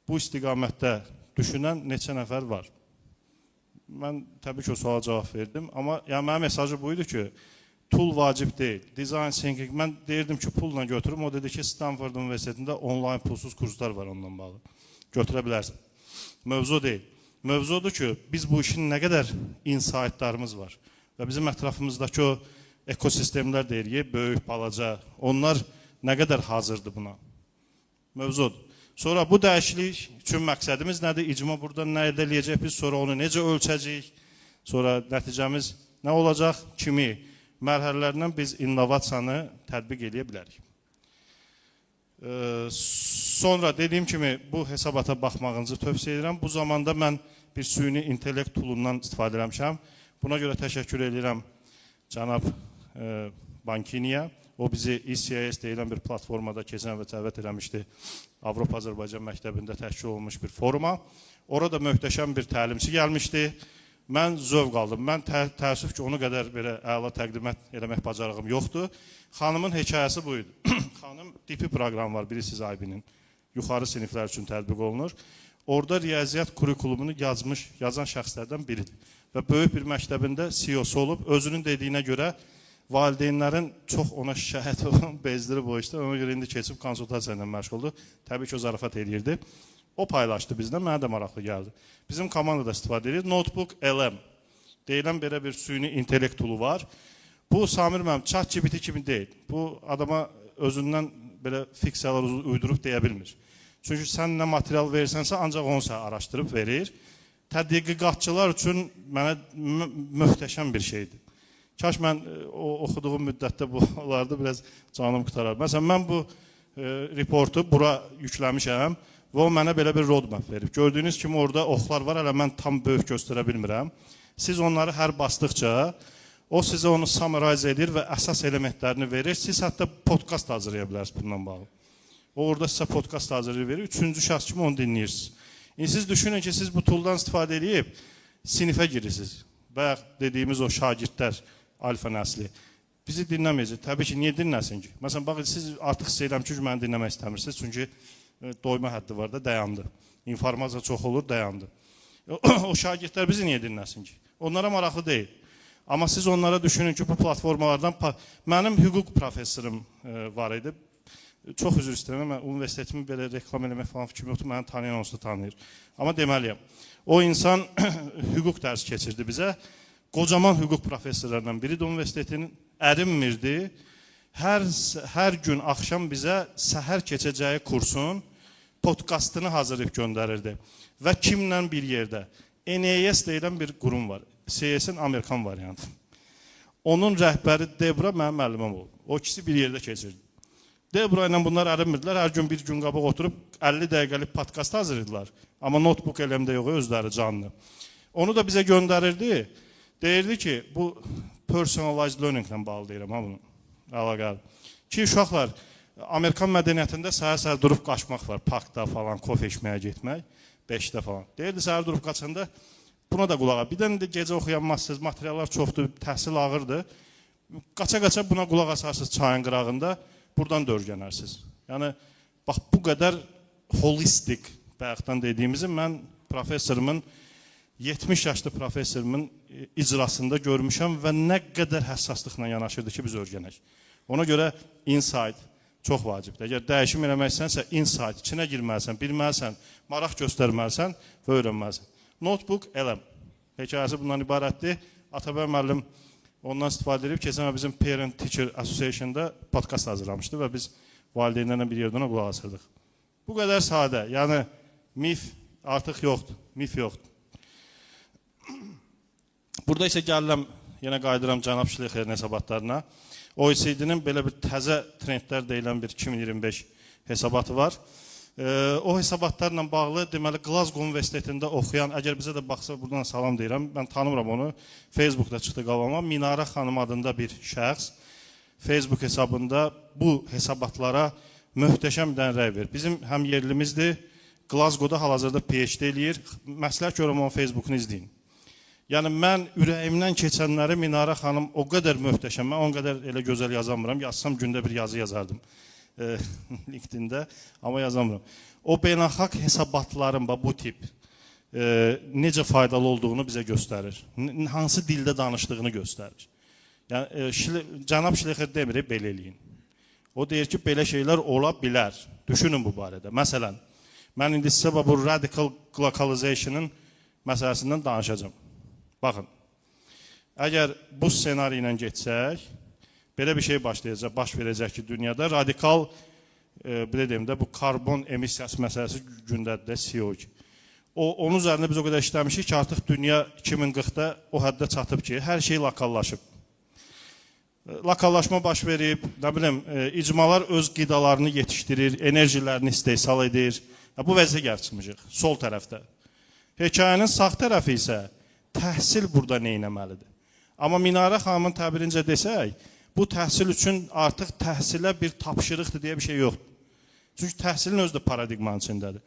bu istiqamətdə düşünən neçə nəfər var? Mən təbii ki, o suala cavab verdim. Amma mənim mesajı buydu ki, tool vacib deyil. Design thinking, mən deyirdim ki, pulla götürüm. O dedi ki, Stanford Universitetində online pulsuz kurslar var onunla bağlı. Götürə bilərsən. Mövzu deyil. Mövzudur ki, biz bu işin nə qədər insightlarımız var. Və bizim ətrafımızdakı o ekosistemlər deyirik, böyük, balaca, onlar nə qədər hazırdır buna? Mövzudur. Sonra bu dəyişiklik üçün məqsədimiz nədir? İcma burada nə əldə eləyəcək biz, sonra onu necə ölçəcəyik? Sonra nəticəmiz nə olacaq? Kimi mərhələlərindən biz innovasiyanı tətbiq edə bilərik. Sonra dediyim kimi bu hesabata baxmağınızı tövsiyə edirəm. Bu zamanda mən bir süni intellekt toolundan istifadə eləmişəm. Buna görə təşəkkür edirəm cənab Bankiniyə. O bizi ECIS deyilən bir platformada keçən və dəvət eləmişdi. Avropa-Azərbaycan məktəbində təşkil olunmuş bir foruma. Orada möhtəşəm bir təlimçi gəlmişdi. Mən zövq aldım. Mən təəssüf ki, onu qədər belə əla təqdimət eləmək bacarığım yoxdur. Xanımın hekayəsi buydu. Xanım DP proqramı var, bilirsiniz IB-nin. Yuxarı siniflər üçün tətbiq olunur. Orada riyaziyyat kurikulumunu yazan şəxslərdən biridir. Və böyük bir məktəbində CEO'su olub, özünün dediyinə görə valideynlərin çox ona şəhət olan bezdirib o işdə. Ona görə indi keçib konsultasiya ilə məşğuldur. Təbii ki, o zarafat edirdi. O paylaşdı bizdən, mənə də maraqlı gəldi. Bizim komandada istifadə edir. Notebook LM deyilən belə bir süni intellekt toolu var. Bu, Samir mənim, ChatGPT kimi deyil. Bu, adama özündən belə fiksiyalar uydurub deyə bilmir. Çünki sən nə material verirsənsə, ancaq onu sən araşdırıb verir. Tədqiqatçılar üçün mənə möhtəşəm bir şeydir. Kaş mən oxuduğum müddətdə bunlarda biraz canım qutarar. Məsələn, mən bu reportu bura yükləmişəm və o mənə belə bir roadmap verib. Gördüyünüz kimi orada oxlar var, hələ mən tam böyük göstərə bilmirəm. Siz onları hər basdıqca, o sizə onu summarize edir və əsas elementlərini verir. Siz hətta podkast hazırlaya bilərsiniz bundan bağlı. O orada sizə podkast hazırlayır verir. Üçüncü şəxs kimi onu dinləyirsiniz. İndi siz düşünün ki, siz bu tooldan istifadə edib sinifə girirsiniz. Bayaq dediyimiz o şagirdlər, alfa nəsli. Bizi dinləməyəcək. Təbii ki, niyə dinləsin ki? Məsələn, baxın, siz artıq istəyirəm ki, məni dinləmək istəmirsiniz. Çünki doyma həddi var da, dayandı. İnformasiya çox olur, dayandı. O şagirdlər bizi niyə dinləsin ki? Onlara maraqlı deyil. Amma siz onlara düşünün ki, bu platformalardan mənim hüquq professorum var idi. Çox üzr istəyirəm, mən universitetimi belə reklam eləmək falan fikrim yoxdur, məni tanıyan onsuz da tanıyır. Amma deməliyəm, o insan hüquq dərsi keçirdi bizə. Qocaman hüquq professorlarından biri də universitetin ərinmirdi. Hər gün axşam bizə səhər keçəcəyi kursun podkastını hazırlayıb göndərirdi. Və kimlə bir yerdə? NAS deyilən bir qurum var. CS-in Amerikan variantı. Onun rəhbəri Debra mənim müəllimim oldu. O ikisi bir yerdə keçirdi. Debra ilə bunlar ərinmirdilər. Hər gün bir gün qabaq oturub 50 dəqiqəlik podkast hazırlayırdılar. Amma notebook eləmdə yox, özləri canlı. Onu da bizə göndərirdi. Deyirdi ki, bu personalized learning ilə bağlı deyirəm ha bunu. Əlaqəli. Ki, uşaqlar, Amerikan mədəniyyətində səhər-səhər durub qaçmaq var. Parkda falan, kofe içməyə getmək. 5-də falan. Deyirdi, səhər durub qaçanda buna da qulağa. Bir dənə də gecə oxuyanmazsınız, materiallar çoxdur, təhsil ağırdır. Qaça-qaça buna qulaq asarsınız çayın qırağında, buradan dörgənərsiniz. Yəni, bax, bu qədər holistik, bayaqdan dediyimizi mən professorumun, 70 yaşlı professorumun icrasında görmüşəm və nə qədər həssaslıqla yanaşırdı ki, biz öyrənək. Ona görə insight çox vacibdir. Əgər dəyişim eləməksənsə, insight, içinə girməlisən, bilməlisən, maraq göstərməlisən və öyrənməlisən. Notebook eləm. Hekayəsi bundan ibarətdir. Atabəy müəllim ondan istifadə edib, keçən bizim Parent Teacher Association-da podkast hazırlamışdı və biz valideynlərlə bir yerdə ona qulaq asırdıq. Bu qədər sadə, yəni mif artıq yoxdur, mif yoxdur. Burada isə gəlirəm, yenə qayıdıram cənab Şlexerin hesabatlarına. OECD-nin belə bir təzə trendlər deyilən bir 2025 hesabatı var. O hesabatlarla bağlı, deməli, Glasgow Universitetində oxuyan, əgər bizə də baxsa, buradan salam deyirəm, mən tanımıram onu, Facebookda çıxdı qalama, Minara xanım adında bir şəxs Facebook hesabında bu hesabatlara möhtəşəm bir rəy verir. Bizim həm yerlimizdir, Glasgowda hal-hazırda PhD eləyir, məsləhət görəm onun Facebookunu izləyin. Yəni, mən ürəyimdən keçənləri Minara xanım o qədər möhtəşəm, mən on qədər elə gözəl yazamıram, yazsam gündə bir yazı yazardım LinkedIn-də, amma yazamıram. O beynəlxalq hesabatların bu tip necə faydalı olduğunu bizə göstərir, hansı dildə danışdığını göstərir. Yəni, cənab Şlexer demir, belə eləyin. O deyir ki, belə şeylər ola bilər, düşünün bu barədə. Məsələn, mən indi sizə bu radical globalization-ın məsələsindən danışacağım. Baxın, əgər bu ssenari ilə geçsək, belə bir şey baş verəcək ki, dünyada radikal, belə deyim də, bu karbon emissiyası məsələsi gündədir, CO2. Onun üzərində biz o qədər işləmişik ki, artıq dünya 2040-da o həddə çatıb ki, hər şey lokallaşıb. Lokallaşma baş verib, nə bilim, icmalar öz qidalarını yetişdirir, enerjilərini istehsal edir. Bu vəziyyətə gəlmişik, sol tərəfdə. Hekayənin sağ tərəfi isə təhsil burada neynəməlidir? Amma Minara xanımın təbirincə desək, bu təhsil üçün artıq təhsilə bir tapşırıqdır deyə bir şey yoxdur. Çünki təhsilin özü də paradigmanın içindədir.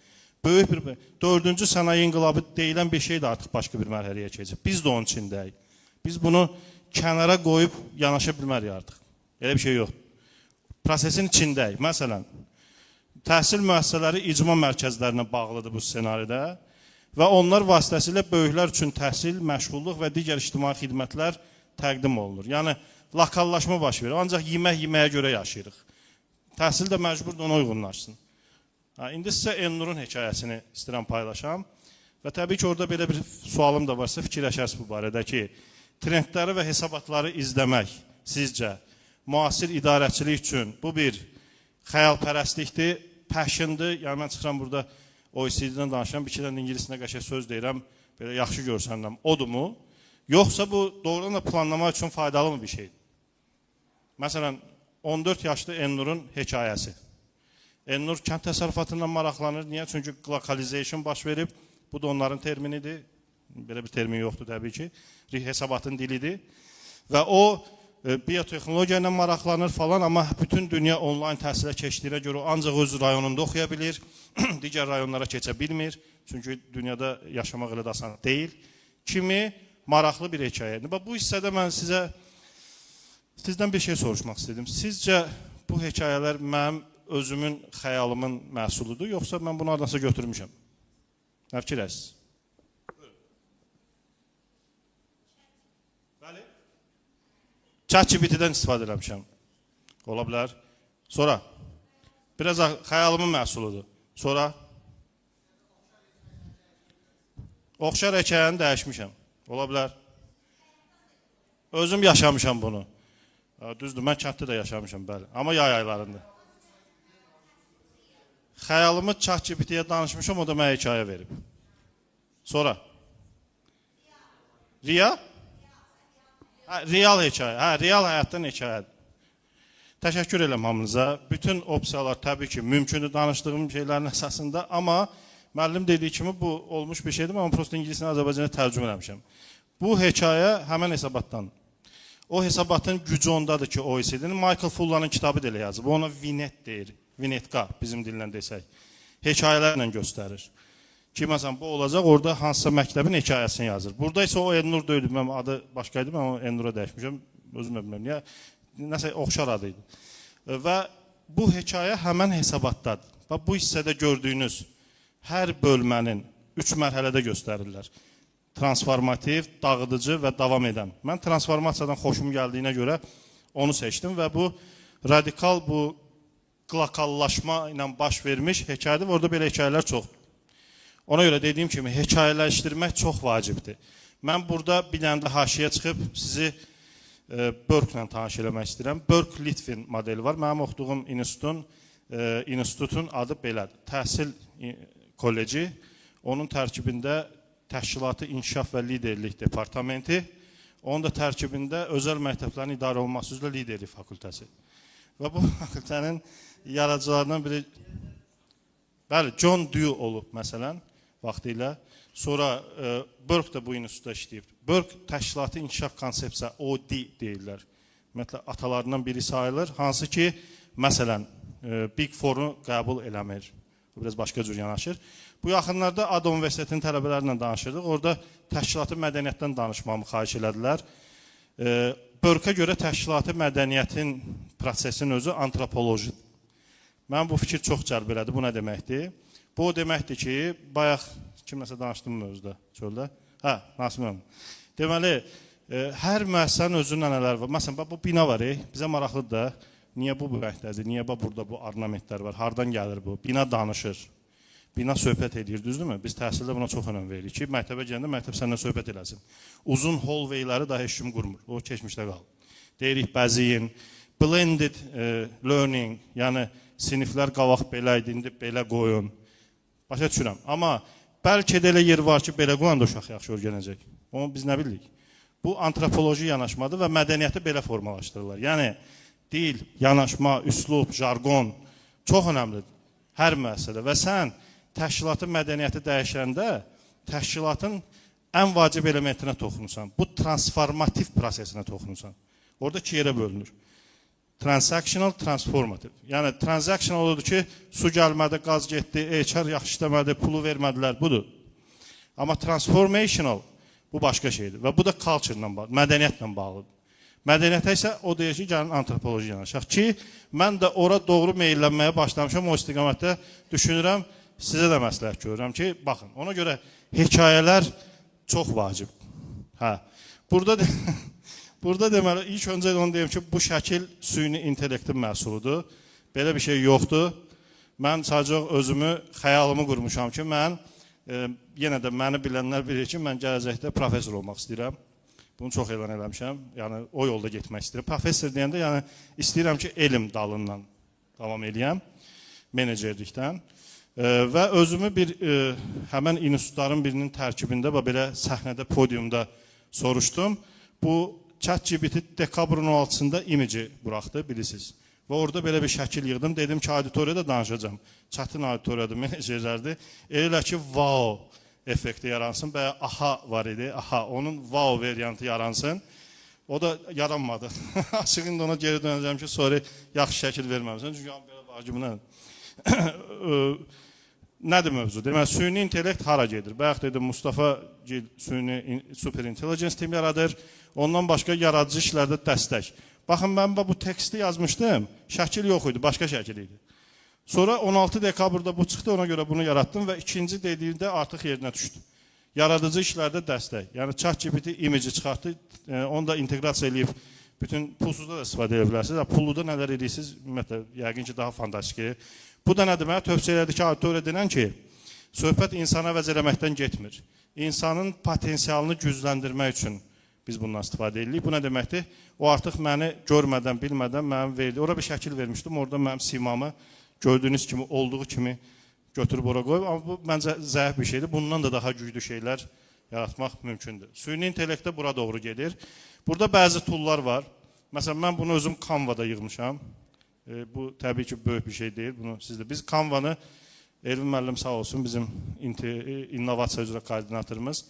Böyük bir 4-cü sənaye inqilabı deyilən bir şey də artıq başqa bir mərhələyə keçib. Biz də onun içindəyik. Biz bunu kənara qoyub yanaşa bilmərik artıq. Elə bir şey yoxdur. Prosesin içindəyik. Məsələn, təhsil müəssisələri icma mərkəzlərinə bağlıdır bu ssenaridə. Və onlar vasitəsilə böyüklər üçün təhsil, məşğulluq və digər ictimai xidmətlər təqdim olunur. Yəni, lokallaşma baş verir. Ancaq yeməyə görə yaşayırıq. Təhsil də məcburdur ona uyğunlaşsın. İndi sizə Elnurun hekayəsini istəyirəm paylaşam. Və təbii ki, orada belə bir sualım da varsa fikirləşərsiniz bu barədə ki, trendləri və hesabatları izləmək sizcə müasir idarəçilik üçün bu bir xəyalpərəstlikdir, passiondır. Yəni, mən çıxıram burada OECD-dən danışıram, bir iki dənə ingilisində qəşəng söz deyirəm, belə yaxşı görsənləm, odur mu? Yoxsa bu doğrudan da planlamaq üçün faydalı mı bir şeydir? Məsələn, 14 yaşlı Elnurun hekayəsi. Elnur kənd təsərrüfatından maraqlanır. Niyə? Çünki globalization baş verib. Bu da onların terminidir. Belə bir termin yoxdur təbii ki. Hesabatın dilidir. Və o biyotexnologiya ilə maraqlanır falan, amma bütün dünya onlayn təhsilə keçdiyinə görə o ancaq öz rayonunda oxuya bilir, digər rayonlara keçə bilmir, çünki dünyada yaşamaq elə də asan deyil. Kimi maraqlı bir hekayədir. Bu hissədə mən sizdən bir şey soruşmaq istedim. Sizcə bu hekayələr mənim özümün xəyalımın məhsuludur, yoxsa mən bunu adansa götürmüşəm? Nə fikirlərsiniz? Bəli? ChatGPT-dən istifadə eləmişəm. Ola bilər. Sonra biraz xəyalımın məhsuludur. Sonra oxşar hekayəni dəyişmişəm. Ola bilər. Özüm yaşamışam bunu. Düzdür, mən kənddə də yaşamışam, bəli. Amma yay aylarında. Xəyalımı ChatGPT-yə danışmışam, o da mənə hekayə verib. Sonra. Real? Real hekayə. Real həyatdan hekayədir. Təşəkkür edirəm hamınıza. Bütün opsiyalar təbii ki, mümkündür danışdığım şeylərin əsasında, amma müəllim dediyi kimi bu olmuş bir şeydir, amma prosto ingilisini Azərbaycana tərcümə eləmişəm. Bu hekayə həmən hesabatdan. O hesabatın gücü ondadır ki, OECD'nin Michael Fullanın kitabı da elə yazıb. Ona vinet deyir. Vinetka bizim dillə desək. Hekayələrlə göstərir. Ki, məsələn, bu olacaq, orada hansısa məktəbin hekayəsini yazır. Burada isə o Elnur deyildi, mənim adı başqaydı, mən o Elnur'a dəyişmişəm, özüm də bilmirəm, niyə, nəsə oxşar adıydı. Və bu hekayə həmən hesabatdadır. Və bu hissədə gördüyünüz hər bölmənin 3 mərhələdə göstərirlər. Transformativ, dağıdıcı və davam edən. Mən transformasiyadan xoşum gəldiyinə görə onu seçdim və bu radikal, bu qlakallaşma ilə baş vermiş hekayədir və orada belə hekayələr çoxdur. Ona görə dediyim kimi, hekayələşdirmək çox vacibdir. Mən burada bir dənə də haşiyə çıxıb sizi Burke-la tanış eləmək istəyirəm. Burke-Litvin modeli var. Mənim oxuduğum institutun adı belədir. Təhsil kolleci. Onun tərkibində Təşkilatı İnkişaf və Liderlik Departamenti. Onun da tərkibində özəl məktəblərin idarə olması üzrə Liderlik Fakültəsi. Və bu fakültənin yaradıcılarından biri bəli, John Dewey olub məsələn vaxtilə. Sonra Burke da bu institutda işləyib. Burke Təşkilatı İnkişaf Konsepsiya OD deyirlər. Ümumiyyətlə atalarından biri sayılır. Hansı ki, məsələn, Big Four-u qəbul eləmir. Biraz başqa cür yanaşır. Bu yaxınlarda Ada Universitetinin tələbələrlə danışırdıq. Orada təşkilatı mədəniyyətdən danışmamı xahiş elədilər. Burke-a görə təşkilatı mədəniyyətin prosesinin özü antropolojidir. Mən bu fikir çox cəlb elədi. Bu nə deməkdir? Bu o deməkdir ki, bayaq kimləsə danışdım mı özdə çöldə? Nasım mənim. Deməli, hər müəssisənin özünün nələr var. Məsələn, bu bina var, bizə maraqlıdır da. Niyə bu rəngdədir? Niyə burada bu ornamentlər var? Hardan gəlir bu? Bina danışır. Bina söhbət edir, düzdürmü? Biz təhsildə buna çox önəm veririk ki, məktəbə gələndə məktəb səndən söhbət eləsin. Uzun hallwayləri daha heç kim qurmur. O keçmişdə qalır. Deyirik, bəziyin, blended learning, yəni siniflər qavaq belə idi, indi belə qoyun. Başa düşürəm. Amma bəlkə də elə yer var ki, belə qoyan da uşaq yaxşı öyrənəcək. Onu biz nə bildik? Bu antropoloji yanaşmadır və mədəniyyəti belə formalaşdırırlar. Yəni, dil, yanaşma, üslub, jargon çox önəmlidir hər müəssisədə. Və sən təşkilatın mədəniyyəti dəyişəndə təşkilatın ən vacib elementinə toxunursan. Bu transformativ prosesinə toxunursan. Orada iki yerə bölünür. Transactional, transformative. Yəni, transactional odur ki, su gəlmədi, qaz getdi, HR yaxşı işləmədi, pulu vermədilər, budur. Amma transformational, bu başqa şeydir. Və bu da culture-la bağlıdır, mədəniyyətlə bağlıdır. Mədəniyyətə isə o deyir ki, gəlin antropoloji yanaşaq ki, mən də ora doğru meyllənməyə başlamışam, o istiqamətdə düşünürəm, sizə də məsləhət görürəm ki, baxın, ona görə hekayələr çox vacib. Burada deməli, ilk öncə onu deyim ki, bu şəkil süni intellektin məhsuludur. Belə bir şey yoxdur. Mən sadəcə özümü, xəyalımı qurmuşam ki, mən, yenə də məni bilənlər bilir ki, mən gələcəkdə profesor olmaq istəyirəm. Bunu çox elan eləmişəm, yəni o yolda getmək istəyirəm. Profesor deyəndə, yəni istəyirəm ki, elm dalından davam eləyəm, menecerlikdən. Və özümü həmən institutların birinin tərkibində və belə səhnədə, podiumda soruşdum. Bu ChatGPT dekabrın 16-sında imici buraxdı, bilirsiniz. Və orada belə bir şəkil yığdım, dedim ki, auditoriyada danışacağım. Çətin auditoriyadır, menecerlərdir. Elə ki, wow effekti yaransın, bəyə aha var idi, aha, onun wow variantı yaransın. O da yaranmadı. Açıq indi ona geri dönəcəm ki, sonra yaxşı şəkil verməmsən. Çünki belə var ki, bu nədir? Nədir mövzu? Deməli, süni intellekt hara gedir? Bayaq dedim, Mustafa Gil süni super intelligence team yaradır. Ondan başqa yaradıcı işlərdə dəstək. Baxın, mən bu teksti yazmışdım, şəkil yox idi, başqa şəkil idi. Sonra 16 dekabrda bu çıxdı, ona görə bunu yaratdım və ikinci dediyində artıq yerinə düşdü. Yaradıcı işlərdə dəstək. Yəni ChatGPT imici çıxartdı, onu da inteqrasiya edib bütün pulsuzda da istifadə edə bilərsiniz. Pulluda nələr edirsiniz, ümumiyyətlə, yəqin ki, daha fantastik. Bu da nə demək? Tövsiyə elədi ki, auditoriya denən ki, söhbət insana əvəz eləməkdən getmir. İnsanın potensialını gücləndirmək üçün biz bundan istifadə edirik. Bu nə deməkdir? O artıq məni görmədən, bilmədən mənim verdi. Ora bir şəkil vermişdim, orada mənim simamı gördüyünüz kimi, olduğu kimi götürüb ora qoyub. Amma bu məncə zəif bir şeydir. Bundan da daha güclü şeylər yaratmaq mümkündür. Süni intellektdə bura doğru gedir. Burada bəzi toollar var. Məsələn, mən bunu özüm Canva-da yığmışam. Bu təbii ki, böyük bir şey deyil. Biz Canva-nı, Elvin müəllim sağ olsun, bizim innovasiya üzrə koordinatorumuz.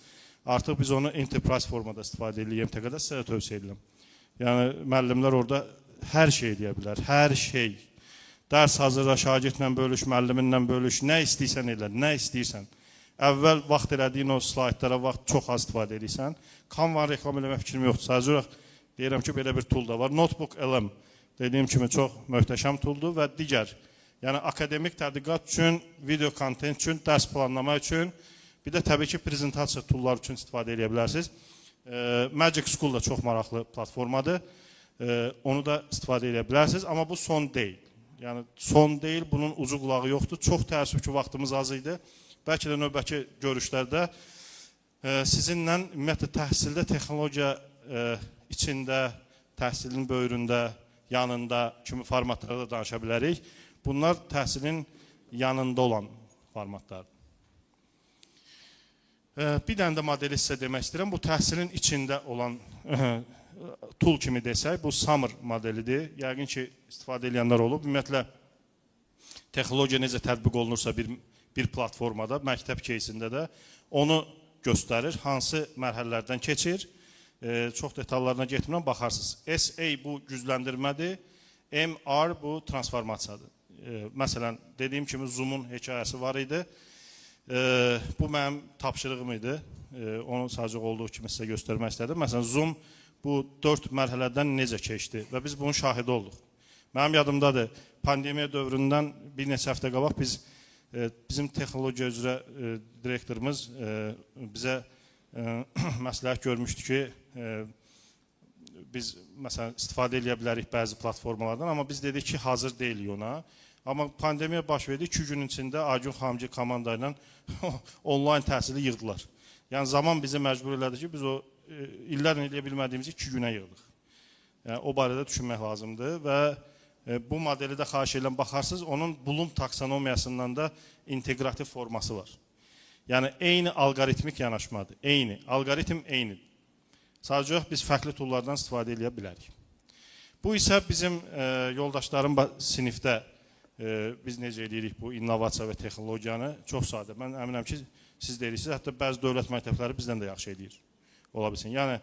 Artıq biz onu enterprise formada istifadə edirik MTQ-da, sizə tövsiyə edirəm. Yəni, müəllimlər orada hər şey deyə bilər, hər şey. Dərs hazırla, şagirdlə bölüş, müəlliminlə bölüş, nə istəyirsən elə, nə istəyirsən. Əvvəl vaxt elədiyin o slaydlara vaxt çox az istifadə edirsən. Canva-nı reklam eləmək fikrim yoxdur. Sadəcə olaraq deyirəm ki, belə bir tool da var. Notebook LM dediyim kimi çox möhtəşəm tooldur və digər, yəni akademik tədqiqat üçün, video kontent üçün, dərs planlama üçün, bir də təbii ki, prezentasiya toollar üçün istifadə edə bilərsiniz. Magic School da çox maraqlı platformadır. Onu da istifadə edə bilərsiniz, amma bu son deyil. Yəni, son deyil, bunun ucu qulağı yoxdur. Çox təəssüf ki, vaxtımız az idi. Bəlkə də növbəki görüşlərdə sizinlə ümumiyyətlə təhsildə texnologiya içində, təhsilin böyründə, yanında kimi formatlarda danışa bilərik. Bunlar təhsilin yanında olan formatlardır. Bir dənə də modeli sizə demək istəyirəm. Bu təhsilin içində olan tool kimi desək, bu Summer modelidir. Yəqin ki, istifadə edənlər olub. Ümumiyyətlə, texnologiya necə tətbiq olunursa bir platformada, məktəb keysində də onu göstərir. Hansı mərhələlərdən keçir. Çox detallarına getmirəm, baxarsınız. SA bu gücləndirmədir. MR bu transformasiyadır. Məsələn, dediyim kimi Zoom-un hekayəsi var idi. Bu mənim tapşırığım idi. Onu sadəcə olduğu kimi sizə göstərmək istədim. Məsələn, Zoom bu 4 mərhələdən necə keçdi və biz bunun şahidi olduq. Mənim yadımdadır, pandemiya dövründən bir neçə həftə qabaq bizim texnologiya üzrə direktorumuz bizə məsləhət görmüşdü ki, biz məsələn istifadə edə bilərik bəzi platformalardan, amma biz dedik ki, hazır deyilik ona. Amma pandemiya baş verdi, 2 gün içində Aygün Xamci komanda ilə onlayn təhsili yığdılar. Yəni, zaman bizi məcbur elədi ki, biz o illərlə eləyə bilmədiyimizi 2 günə yığdıq. Yəni, o barədə düşünmək lazımdır və bu modeli də xahiş edən baxarsınız, onun Bloom taksonomiyasından da integrativ forması var. Yəni, eyni alqoritmik yanaşmadır, eyni, alqoritm eynidir. Sadəcə biz fərqli toollardan istifadə edə bilərik. Bu isə bizim yoldaşlarım sinifdə biz necə edirik bu innovasiya və texnologiyanı çox sadə. Mən əminəm ki, siz deyirsiniz, hətta bəzi dövlət məktəbləri bizdən də yaxşı edir. Ola bilsin. Yəni,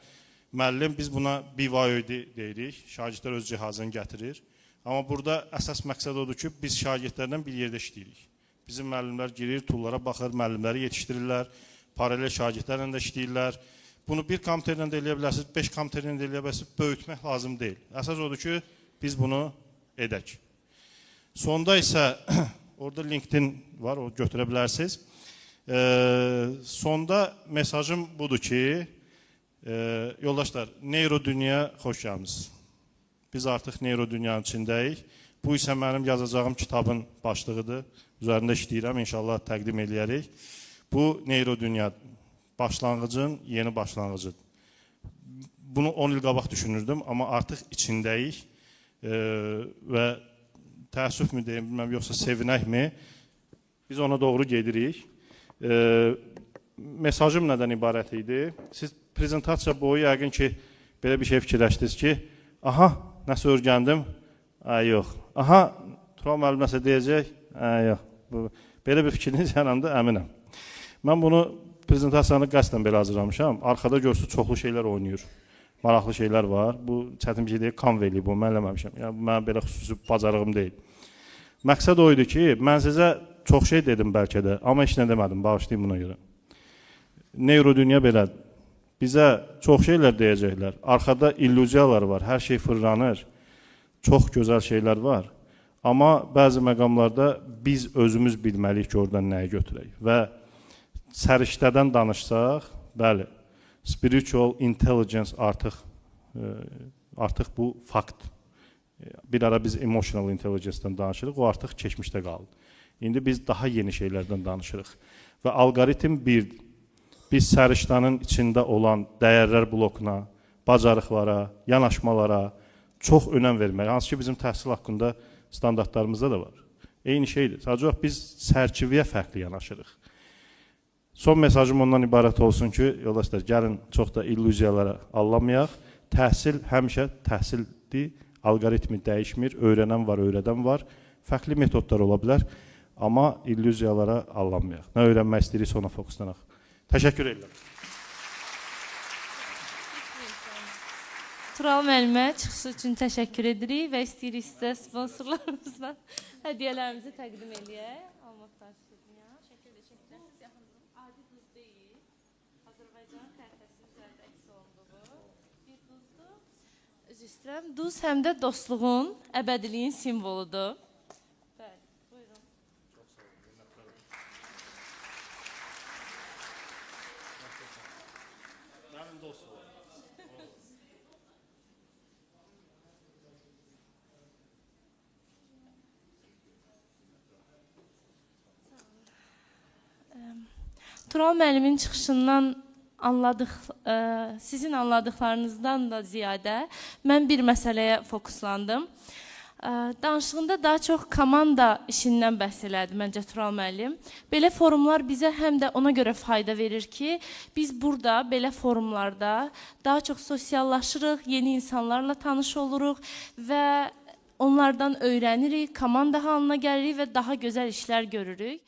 müəllim biz buna BYOD deyirik, şagirdlər öz cihazını gətirir. Amma burada əsas məqsəd odur ki, biz şagirdlərlə bir yerdə işləyirik. Bizim müəllimlər girir, toollara baxır, müəllimləri yetişdirirlər, paralel şagirdlərlə də işləyirlər. Bunu bir kompüterlə də eləyə bilərsiniz, 5 kompüterlə də eləyə bilərsiniz, böyütmək lazım deyil. Əsas odur ki, biz bunu edək. Sonda isə, orada LinkedIn var, o götürə bilərsiniz. Sonda mesajım budur ki, yoldaşlar, Neurodünya xoş gəlmisiniz. Biz artıq Neurodünyanın içindəyik. Bu isə mənim yazacağım kitabın başlığıdır. Üzərində işləyirəm, inşallah təqdim eləyərik. Bu Neurodünya başlanğıcın yeni başlanğıcıdır. Bunu 10 il qabaq düşünürdüm, amma artıq içindəyik və təəssüf mü deyim, bilməm, yoxsa sevinəkmi, biz ona doğru gedirik. Mesajım nədən ibarət idi? Siz prezentasiya boyu yəqin ki, belə bir şey fikirləşdiniz ki, aha, nəsə öyrəndim, yox. Aha, Tural müəllim nəsə deyəcək, yox. Belə bir fikriniz yanımda əminəm. Mən bunu prezentasiyanı qəsdən belə hazırlamışam. Arxada görsünüz, çoxlu şeylər oynayır. Maraqlı şeylər var. Bu çətin bir şey deyil, Canva-li bu, mən eləməmişəm. Yəni, mən belə xüsusi bacarığım deyil. Məqsəd o idi ki, mən sizə çox şey dedim bəlkə də, amma heç nə demədim, bağışlayın buna görə. Neurodünya belədir. Bizə çox şeylər deyəcəklər. Arxada illüziyalar var, hər şey fırlanır. Çox gözəl şeylər var. Amma bəzi məqamlarda biz özümüz bilməliyik ki, oradan nəyi götürək. Və səriştədən danışsaq, bəli, spiritual intelligence artıq Artıq bu fakt. Bir ara biz emotional intelligence-dən danışırıq, o artıq keçmişdə qaldı. İndi biz daha yeni şeylərdən danışırıq. Və alqoritm biz səriştanın içində olan dəyərlər blokuna, bacarıqlara, yanaşmalara çox önəm vermək. Hansı ki bizim təhsil haqqında standartlarımızda da var. Eyni şeydir. Sadəcə biz sərçivəyə fərqli yanaşırıq. Son mesajım ondan ibarət olsun ki, yoldaşlar, gəlin çox da illüziyalara allanmayaq. Təhsil həmişə təhsildir, alqoritmi dəyişmir, öyrənən var, öyrədən var. Fərqli metodlar ola bilər, amma illüziyalara allanmayaq. Nə öyrənmək istəyiriksə ona fokuslanaq. Təşəkkür edirəm. Tural müəllimə çıxışı üçün təşəkkür edirik və istəyirik sizə sponsorlarımızdan hədiyyələrimizi təqdim edək. Almaqlar Dünya. Şəkildə siz yaxınızın adi duz deyil. Azərbaycan xəritəsi üzərində əks olunduğu bir duzdur. Üzr istəyirəm. Duz həm də dostluğun, əbədiliyin simvoludur. Bəli, buyurun. Çox sağ olun. Mənim dostum. Tural müəllimin çıxışından sizin anladıqlarınızdan da ziyadə mən bir məsələyə fokuslandım. Danışığında daha çox komanda işindən bəhs elədi məncə Tural müəllim. Belə forumlar bizə həm də ona görə fayda verir ki, biz burada belə forumlarda daha çox sosiallaşırıq, yeni insanlarla tanış oluruq və onlardan öyrənirik, komanda halına gəlirik və daha gözəl işlər görürük.